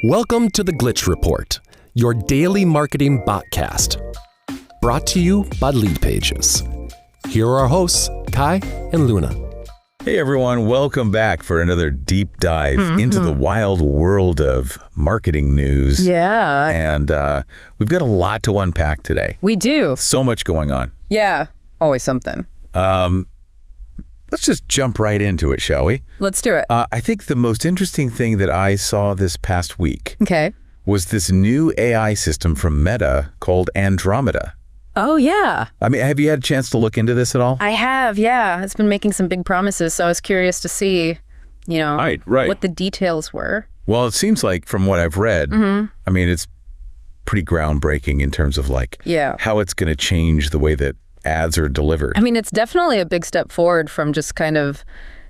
Welcome to the Glitch Report, your daily marketing botcast. Brought to you by Leadpages. Here are our hosts, Kai and Luna. Hey everyone, welcome back for another deep dive into the wild world of marketing news. Yeah. And we've got a lot to unpack today. We do. So much going on. Yeah. Always something. Let's just jump right into it, shall we? Let's do it. I think the most interesting thing that I saw this past week was this new AI system from Meta called Andromeda. Oh, yeah. I mean, have you had a chance to look into this at all? I have, yeah. It's been making some big promises, so I was curious to see, Right. what the details were. Well, it seems like from what I've read, I mean, it's pretty groundbreaking in terms of how it's going to change the way that ads are delivered. I mean, it's definitely a big step forward from just kind of,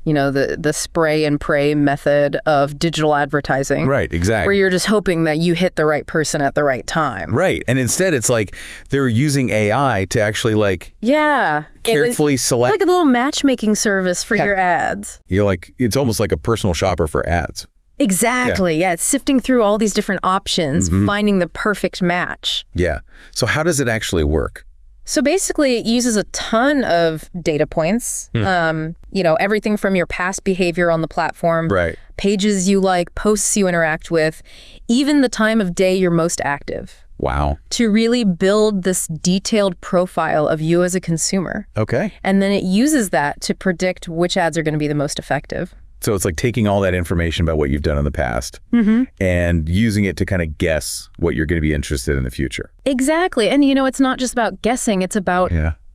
the spray and pray method of digital advertising. Right, exactly. Where you're just hoping that you hit the right person at the right time. Right. And instead, it's like they're using AI to actually carefully select. Like a little matchmaking service for your ads. It's almost like a personal shopper for ads. Exactly. Yeah. It's sifting through all these different options, finding the perfect match. Yeah. So how does it actually work? So basically, it uses a ton of data points, everything from your past behavior on the platform, pages you like, posts you interact with, even the time of day you're most active. Wow. To really build this detailed profile of you as a consumer. Okay. And then it uses that to predict which ads are going to be the most effective. So it's like taking all that information about what you've done in the past and using it to kind of guess what you're going to be interested in the future. Exactly. And, it's not just about guessing. It's about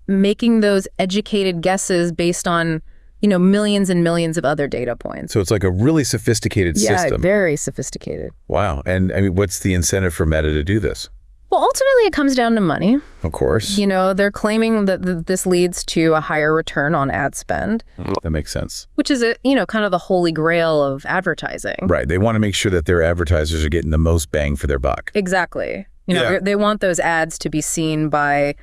making those educated guesses based on, millions and millions of other data points. So it's like a really sophisticated system. Yeah, very sophisticated. Wow. And I mean, what's the incentive for Meta to do this? Well, ultimately, it comes down to money. Of course. They're claiming that this leads to a higher return on ad spend. That makes sense. Which is, kind of the holy grail of advertising. Right. They want to make sure that their advertisers are getting the most bang for their buck. Exactly. They want those ads to be seen by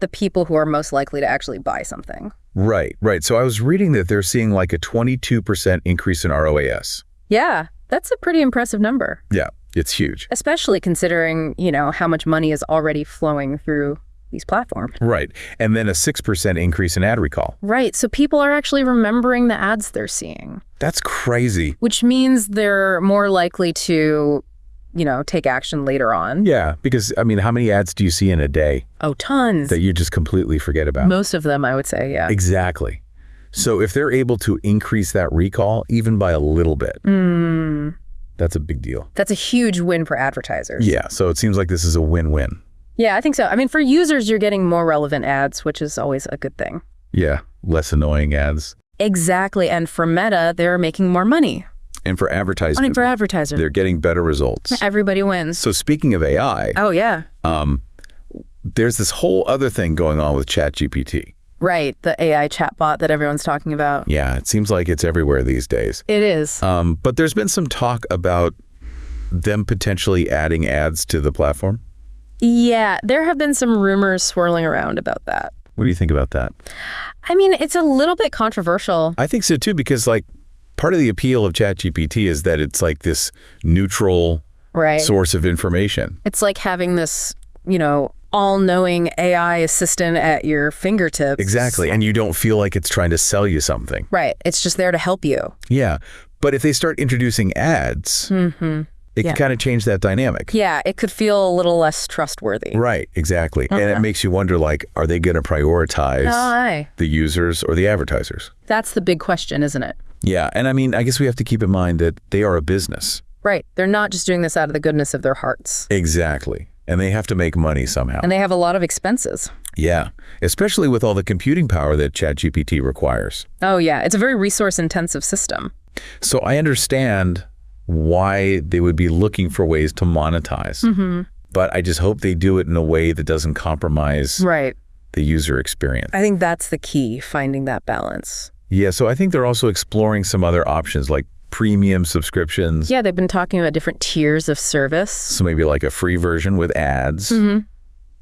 the people who are most likely to actually buy something. Right. So I was reading that they're seeing like a 22% increase in RoAS. Yeah, that's a pretty impressive number. Yeah. It's huge. Especially considering, how much money is already flowing through these platforms. Right. And then a 6% increase in ad recall. Right. So people are actually remembering the ads they're seeing. That's crazy. Which means they're more likely to, take action later on. Yeah. Because, I mean, how many ads do you see in a day? Oh, tons. That you just completely forget about? Most of them, I would say, yeah. Exactly. So if they're able to increase that recall, even by a little bit, that's a big deal. That's a huge win for advertisers. Yeah, so it seems like this is a win-win. Yeah, I think so. I mean, for users, you're getting more relevant ads, which is always a good thing. Yeah, less annoying ads. Exactly. And for Meta, they're making more money. And for advertisers. Money for advertisers. They're getting better results. Everybody wins. So speaking of AI. Oh, yeah. There's this whole other thing going on with ChatGPT. Right, the AI chatbot that everyone's talking about. Yeah, it seems like it's everywhere these days. It is. But there's been some talk about them potentially adding ads to the platform. Yeah, there have been some rumors swirling around about that. What do you think about that? I mean, it's a little bit controversial. I think so too, because part of the appeal of ChatGPT is that it's like this neutral source of information. It's like having this, all-knowing AI assistant at your fingertips. Exactly. And you don't feel like it's trying to sell you something. Right. It's just there to help you. Yeah. But if they start introducing ads, it can kind of change that dynamic. Yeah. It could feel a little less trustworthy. Right. Exactly. And it makes you wonder, are they going to prioritize the users or the advertisers? That's the big question, isn't it? Yeah. And I mean, I guess we have to keep in mind that they are a business. Right. They're not just doing this out of the goodness of their hearts. Exactly. And they have to make money somehow. And they have a lot of expenses. Yeah, especially with all the computing power that ChatGPT requires. Oh, yeah. It's a very resource-intensive system. So I understand why they would be looking for ways to monetize. But I just hope they do it in a way that doesn't compromise the user experience. I think that's the key, finding that balance. Yeah, so I think they're also exploring some other options like premium subscriptions. Yeah, they've been talking about different tiers of service. So maybe like a free version with ads and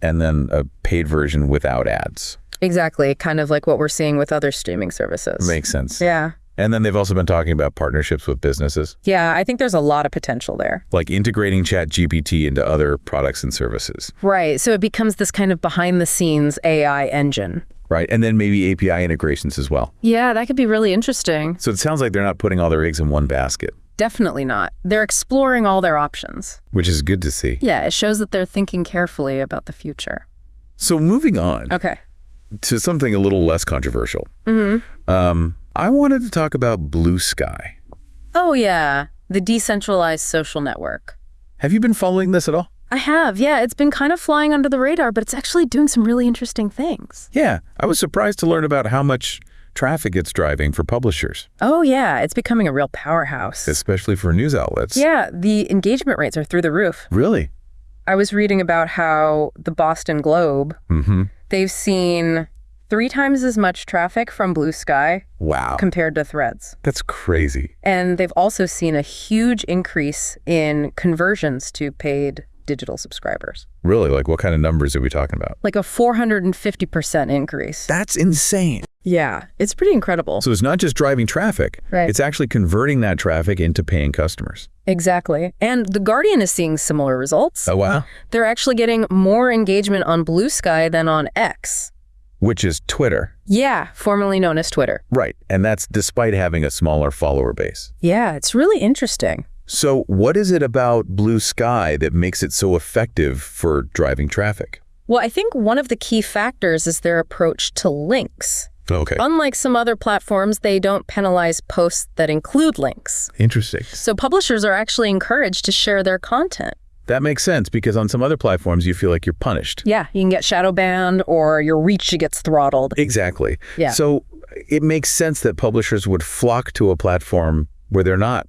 then a paid version without ads. Exactly. Kind of like what we're seeing with other streaming services. Makes sense. Yeah. And then they've also been talking about partnerships with businesses. Yeah, I think there's a lot of potential there. Like integrating ChatGPT into other products and services. Right. So it becomes this kind of behind-the-scenes AI engine. Right. And then maybe API integrations as well. Yeah, that could be really interesting. So it sounds like they're not putting all their eggs in one basket. Definitely not. They're exploring all their options. Which is good to see. Yeah, it shows that they're thinking carefully about the future. So moving on. Okay. To something a little less controversial. I wanted to talk about Bluesky. Oh, yeah. The decentralized social network. Have you been following this at all? I have, yeah. It's been kind of flying under the radar, but it's actually doing some really interesting things. Yeah. I was surprised to learn about how much traffic it's driving for publishers. Oh, yeah. It's becoming a real powerhouse. Especially for news outlets. Yeah. The engagement rates are through the roof. Really? I was reading about how the Boston Globe, they've seen 3 times as much traffic from Bluesky compared to Threads. That's crazy. And they've also seen a huge increase in conversions to paid digital subscribers. Really? Like what kind of numbers are we talking about? Like a 450% increase. That's insane. Yeah, it's pretty incredible. So it's not just driving traffic. Right. It's actually converting that traffic into paying customers. Exactly. And The Guardian is seeing similar results. Oh, wow. They're actually getting more engagement on Bluesky than on X. Which is Twitter. Yeah, formerly known as Twitter. Right. And that's despite having a smaller follower base. Yeah, it's really interesting. So what is it about Bluesky that makes it so effective for driving traffic? Well, I think one of the key factors is their approach to links. Okay. Unlike some other platforms, they don't penalize posts that include links. Interesting. So publishers are actually encouraged to share their content. That makes sense because on some other platforms, you feel like you're punished. Yeah, you can get shadow banned or your reach gets throttled. Exactly. Yeah. So it makes sense that publishers would flock to a platform where they're not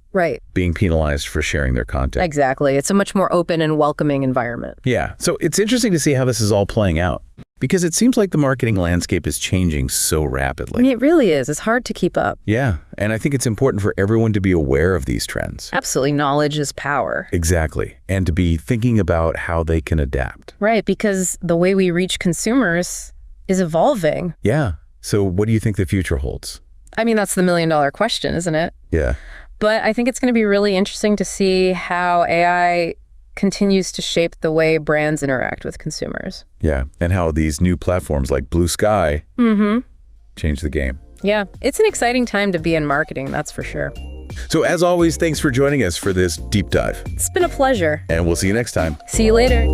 being penalized for sharing their content. Exactly. It's a much more open and welcoming environment. Yeah. So it's interesting to see how this is all playing out because it seems like the marketing landscape is changing so rapidly. It really is. It's hard to keep up. Yeah. And I think it's important for everyone to be aware of these trends. Absolutely. Knowledge is power. Exactly. And to be thinking about how they can adapt. Right. Because the way we reach consumers is evolving. Yeah. So what do you think the future holds? I mean, that's the million-dollar question, isn't it? Yeah. But I think it's going to be really interesting to see how AI continues to shape the way brands interact with consumers. Yeah. And how these new platforms like Bluesky change the game. Yeah. It's an exciting time to be in marketing, that's for sure. So as always, thanks for joining us for this deep dive. It's been a pleasure. And we'll see you next time. See you later.